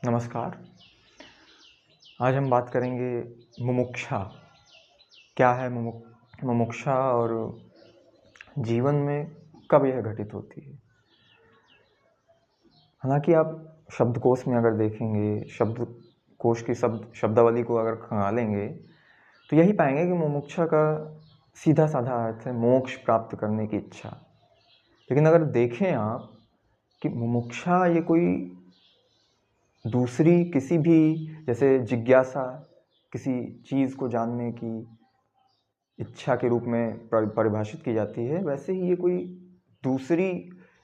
नमस्कार। आज हम बात करेंगे मुमुक्षा। क्या है मुमुक्षा और जीवन में कब यह घटित होती है? हालांकि आप शब्दकोश में अगर देखेंगे, शब्दकोश की शब्दावली को अगर खंगालेंगे तो यही पाएंगे कि मुमुक्षा का सीधा साधा अर्थ है मोक्ष प्राप्त करने की इच्छा। लेकिन अगर देखें आप कि मुमुक्षा ये कोई दूसरी किसी भी, जैसे जिज्ञासा, किसी चीज़ को जानने की इच्छा के रूप में परिभाषित की जाती है, वैसे ही ये कोई दूसरी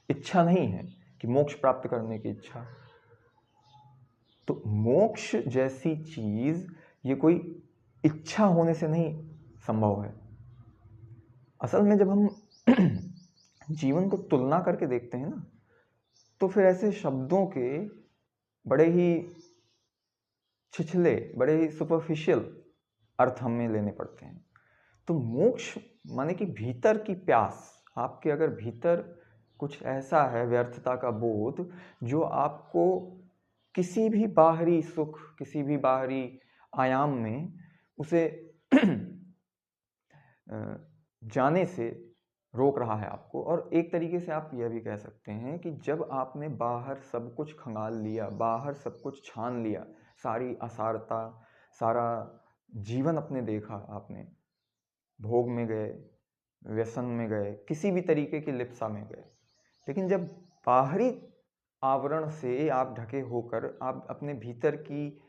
इच्छा नहीं है कि मोक्ष प्राप्त करने की इच्छा। तो मोक्ष जैसी चीज़ ये कोई इच्छा होने से नहीं संभव है। असल में जब हम जीवन को तुलना करके देखते हैं ना, तो फिर ऐसे शब्दों के बड़े ही छिछले, बड़े ही सुपरफिशियल अर्थ हमें लेने पड़ते हैं। तो मोक्ष माने कि भीतर की प्यास, आपके अगर भीतर कुछ ऐसा है, व्यर्थता का बोध, जो आपको किसी भी बाहरी सुख, किसी भी बाहरी आयाम में उसे जाने से रोक रहा है आपको। और एक तरीके से आप यह भी कह सकते हैं कि जब आपने बाहर सब कुछ खंगाल लिया, बाहर सब कुछ छान लिया, सारी असारता, सारा जीवन अपने देखा, आपने भोग में गए, व्यसन में गए, किसी भी तरीके की लिप्सा में गए, लेकिन जब बाहरी आवरण से आप ढके होकर आप अपने भीतर की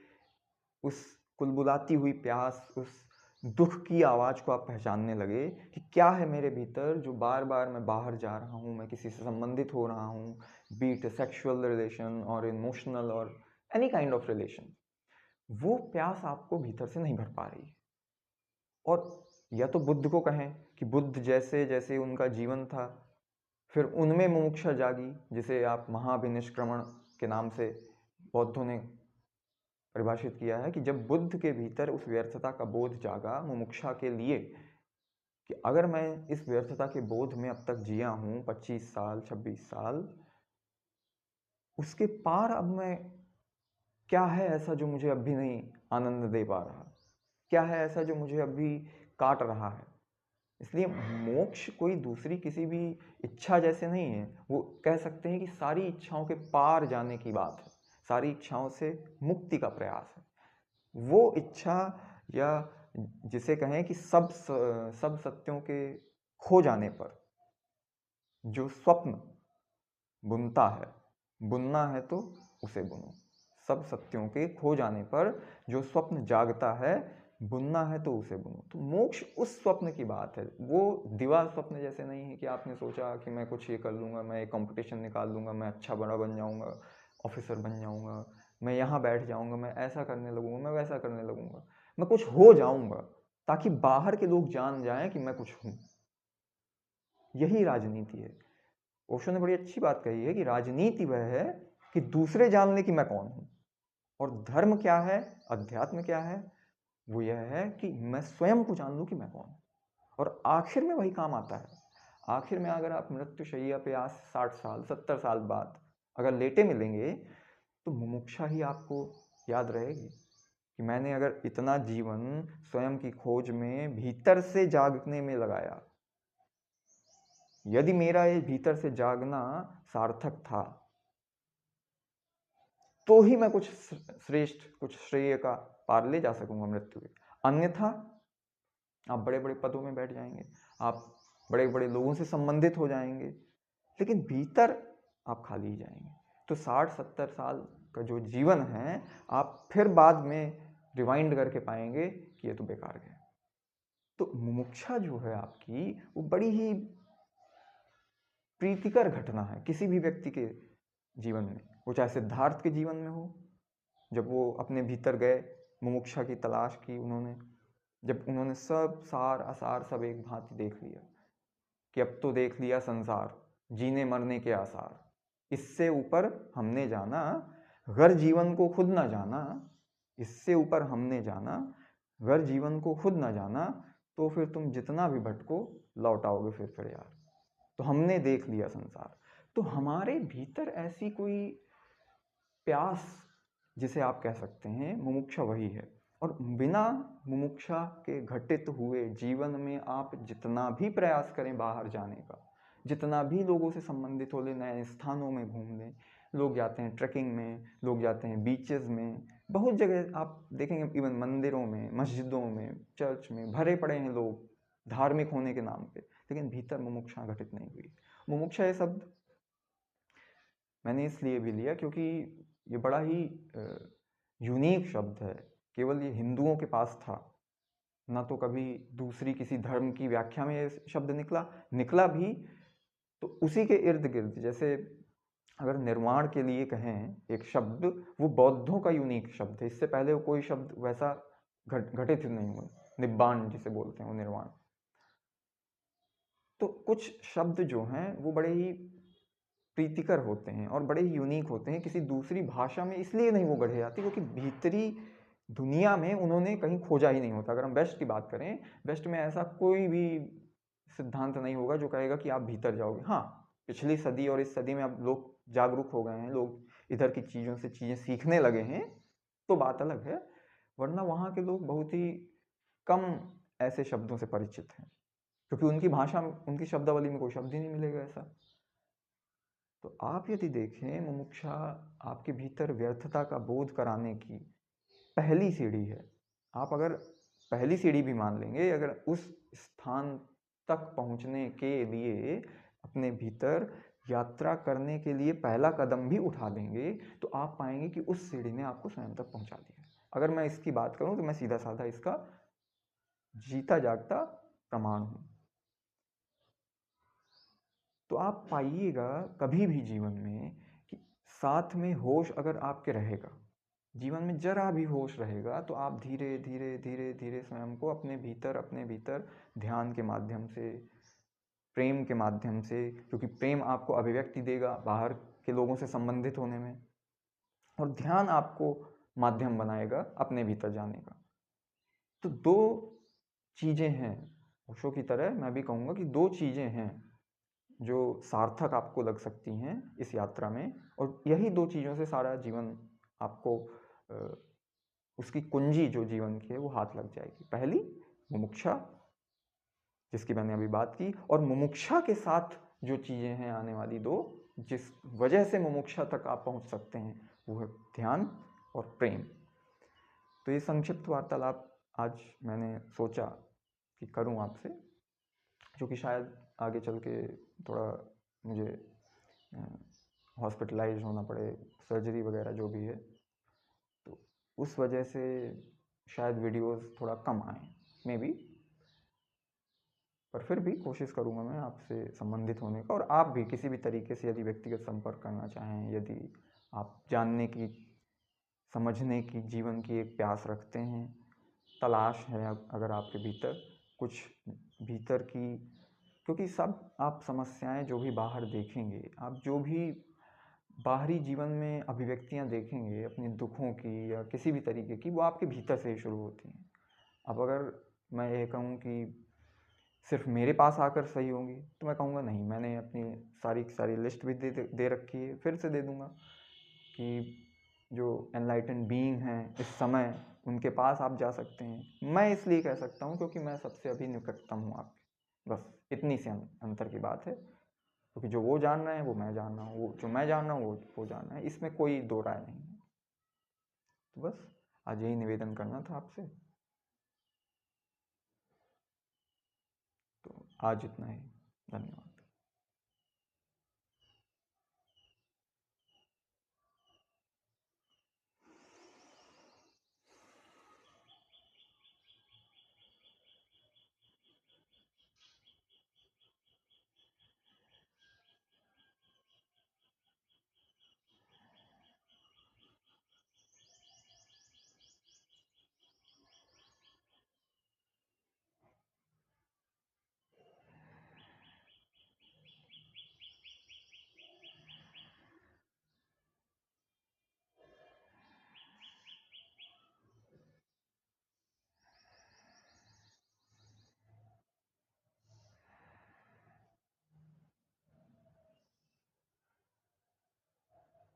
उस कुलबुलाती हुई प्यास, उस दुख की आवाज़ को आप पहचानने लगे कि क्या है मेरे भीतर जो बार बार मैं बाहर जा रहा हूँ, मैं किसी से संबंधित हो रहा हूँ, बीट सेक्सुअल रिलेशन और इमोशनल और एनी काइंड ऑफ रिलेशन, वो प्यास आपको भीतर से नहीं भर पा रही है। और या तो बुद्ध को कहें कि बुद्ध जैसे जैसे उनका जीवन था, फिर उनमें मुमुक्षा जागी, जिसे आप महाभिनिष्क्रमण के नाम से बौद्धों ने परिभाषित किया है कि जब बुद्ध के भीतर उस व्यर्थता का बोध जागा मुमुक्षा के लिए, कि अगर मैं इस व्यर्थता के बोध में अब तक जिया हूँ 25 साल 26 साल, उसके पार अब मैं, क्या है ऐसा जो मुझे अभी नहीं आनंद दे पा रहा, क्या है ऐसा जो मुझे अभी काट रहा है। इसलिए मोक्ष कोई दूसरी किसी भी इच्छा जैसे नहीं है, वो कह सकते हैं कि सारी इच्छाओं के पार जाने की बात है, सारी इच्छाओं से मुक्ति का प्रयास है। वो इच्छा, या जिसे कहें कि सब सत्यों के खो जाने पर जो स्वप्न बुनता है, बुनना है तो उसे बुनो। सब सत्यों के खो जाने पर जो स्वप्न जागता है, बुनना है तो उसे बुनो। तो मोक्ष उस स्वप्न की बात है, वो दीवार स्वप्न जैसे नहीं है कि आपने सोचा कि मैं कुछ ये कर लूँगा, मैं एक कंपटीशन निकाल लूँगा, मैं अच्छा बड़ा बन जाऊँगा, ऑफिसर बन जाऊँगा, मैं यहाँ बैठ जाऊँगा, मैं ऐसा करने लगूँगा, मैं वैसा करने लगूँगा, मैं कुछ हो जाऊँगा ताकि बाहर के लोग जान जाएं कि मैं कुछ हूँ। यही राजनीति है। ओशो ने बड़ी अच्छी बात कही है कि राजनीति वह है कि दूसरे जान ले कि मैं कौन हूं। और धर्म क्या है, अध्यात्म क्या है, वो यह है कि मैं स्वयं को जान लूं कि मैं कौन हूं। और आखिर में वही काम आता है। आखिर में अगर आप मृत्युशैया पे आज 60 साल 70 साल बाद अगर लेटे मिलेंगे, तो मुमुक्षा ही आपको याद रहेगी कि मैंने अगर इतना जीवन स्वयं की खोज में भीतर से जागने में लगाया, यदि मेरा ये भीतर से जागना सार्थक था, तो ही मैं कुछ श्रेष्ठ, कुछ श्रेय का पार ले जा सकूंगा मृत्यु के। अन्यथा आप बड़े बड़े पदों में बैठ जाएंगे, आप बड़े बड़े लोगों से संबंधित हो जाएंगे, लेकिन भीतर आप खाली ही जाएंगे। तो 60-70 साल का जो जीवन है, आप फिर बाद में रिवाइंड करके पाएंगे कि ये तो बेकार गया। तो मुमुक्षा जो है आपकी, वो बड़ी ही प्रीतिकर घटना है किसी भी व्यक्ति के जीवन में। वो चाहे सिद्धार्थ के जीवन में हो, जब वो अपने भीतर गए, मुमुक्षा की तलाश की उन्होंने, जब उन्होंने सब सार असार सब एक भांति देख लिया कि अब तो देख लिया संसार, जीने मरने के आसार, इससे ऊपर हमने जाना, घर जीवन को खुद ना जाना, इससे ऊपर हमने जाना, घर जीवन को खुद ना जाना, तो फिर तुम जितना भी भटको लौट आओगे फिर यार। तो हमने देख लिया संसार। तो हमारे भीतर ऐसी कोई प्यास जिसे आप कह सकते हैं मुमुक्षा वही है। और बिना मुमुक्षा के घटित हुए जीवन में आप जितना भी प्रयास करें बाहर जाने का, जितना भी लोगों से संबंधित हो ले, नए स्थानों में घूम लें, लोग जाते हैं ट्रैकिंग में, लोग जाते हैं बीचेस में, बहुत जगह आप देखेंगे, इवन मंदिरों में, मस्जिदों में, चर्च में भरे पड़े हैं लोग धार्मिक होने के नाम पे, लेकिन भीतर मुमुक्षा घटित नहीं हुई। मुमुक्षा ये शब्द मैंने इसलिए भी लिया क्योंकि ये बड़ा ही यूनिक शब्द है। केवल ये हिंदुओं के पास था, ना तो कभी दूसरी किसी धर्म की व्याख्या में ये शब्द निकला भी तो उसी के इर्द गिर्द। जैसे अगर निर्वाण के लिए कहें एक शब्द, वो बौद्धों का यूनिक शब्द है, इससे पहले कोई शब्द वैसा घटित नहीं हुआ। निब्बाण जिसे बोलते हैं वो निर्वाण। तो कुछ शब्द जो हैं वो बड़े ही प्रीतिकर होते हैं और बड़े ही यूनिक होते हैं, किसी दूसरी भाषा में इसलिए नहीं वो गढ़े जाती क्योंकि भीतरी दुनिया में उन्होंने कहीं खोजा ही नहीं होता। अगर हम वेस्ट की बात करें, वेस्ट में ऐसा कोई भी सिद्धांत नहीं होगा जो कहेगा कि आप भीतर जाओगे। हाँ, पिछली सदी और इस सदी में अब लोग जागरूक हो गए हैं, लोग इधर की चीज़ों से चीज़ें सीखने लगे हैं, तो बात अलग है। वरना वहाँ के लोग बहुत ही कम ऐसे शब्दों से परिचित हैं, क्योंकि उनकी भाषा में, उनकी शब्दावली में कोई शब्द ही नहीं मिलेगा ऐसा। तो आप यदि देखें, मुमुक्षा आपके भीतर व्यर्थता का बोध कराने की पहली सीढ़ी है। आप अगर पहली सीढ़ी भी मान लेंगे, अगर उस स्थान तक पहुंचने के लिए अपने भीतर यात्रा करने के लिए पहला कदम भी उठा देंगे, तो आप पाएंगे कि उस सीढ़ी ने आपको स्वयं तक पहुंचा दिया। अगर मैं इसकी बात करूं तो मैं सीधा साधा इसका जीता जागता प्रमाण हूं। तो आप पाइएगा कभी भी जीवन में कि साथ में होश अगर आपके रहेगा, जीवन में जरा भी होश रहेगा, तो आप धीरे धीरे धीरे धीरे स्वयं को अपने भीतर ध्यान के माध्यम से, प्रेम के माध्यम से, क्योंकि प्रेम आपको अभिव्यक्ति देगा बाहर के लोगों से संबंधित होने में, और ध्यान आपको माध्यम बनाएगा अपने भीतर जाने का। तो दो चीज़ें हैं, ओशो की तरह मैं भी कहूँगा कि दो चीज़ें हैं जो सार्थक आपको लग सकती हैं इस यात्रा में, और यही दो चीज़ों से सारा जीवन आपको उसकी कुंजी जो जीवन की है वो हाथ लग जाएगी। पहली मुमुक्षा, जिसकी मैंने अभी बात की, और मुमुक्षा के साथ जो चीज़ें हैं आने वाली दो, जिस वजह से मुमुक्षा तक आप पहुंच सकते हैं, वो है ध्यान और प्रेम। तो ये संक्षिप्त वार्तालाप आज मैंने सोचा कि करूं आपसे, क्योंकि शायद आगे चल के थोड़ा मुझे हॉस्पिटलाइज होना पड़े, सर्जरी वगैरह जो भी है, तो उस वजह से शायद वीडियोस थोड़ा कम आए मे बी, पर फिर भी कोशिश करूँगा मैं आपसे संबंधित होने का। और आप भी किसी भी तरीके से यदि व्यक्तिगत संपर्क करना चाहें, यदि आप जानने की, समझने की, जीवन की एक प्यास रखते हैं, तलाश है अगर आपके भीतर कुछ भीतर की, क्योंकि सब आप समस्याएं जो भी बाहर देखेंगे, आप जो भी बाहरी जीवन में अभिव्यक्तियां देखेंगे अपने दुखों की या किसी भी तरीके की, वो आपके भीतर से ही शुरू होती हैं। अब अगर मैं ये कहूँ कि सिर्फ मेरे पास आकर सही होंगी, तो मैं कहूँगा नहीं, मैंने अपनी सारी की सारी लिस्ट भी दे रखी है, फिर से दे दूँगा कि जो एनलाइटेंड बीइंग हैं इस समय, उनके पास आप जा सकते हैं। मैं इसलिए कह सकता हूँ क्योंकि मैं सबसे अभी निकटतम हूँ आपके, बस इतनी सी अंतर की बात है। क्योंकि जो वो जान रहे हैं वो मैं जान रहा हूँ, वो जो मैं जान रहा हूँ वो जान रहा है, इसमें कोई दो राय नहीं है। तो बस आज यही निवेदन करना था आपसे, तो आज इतना ही। धन्यवाद।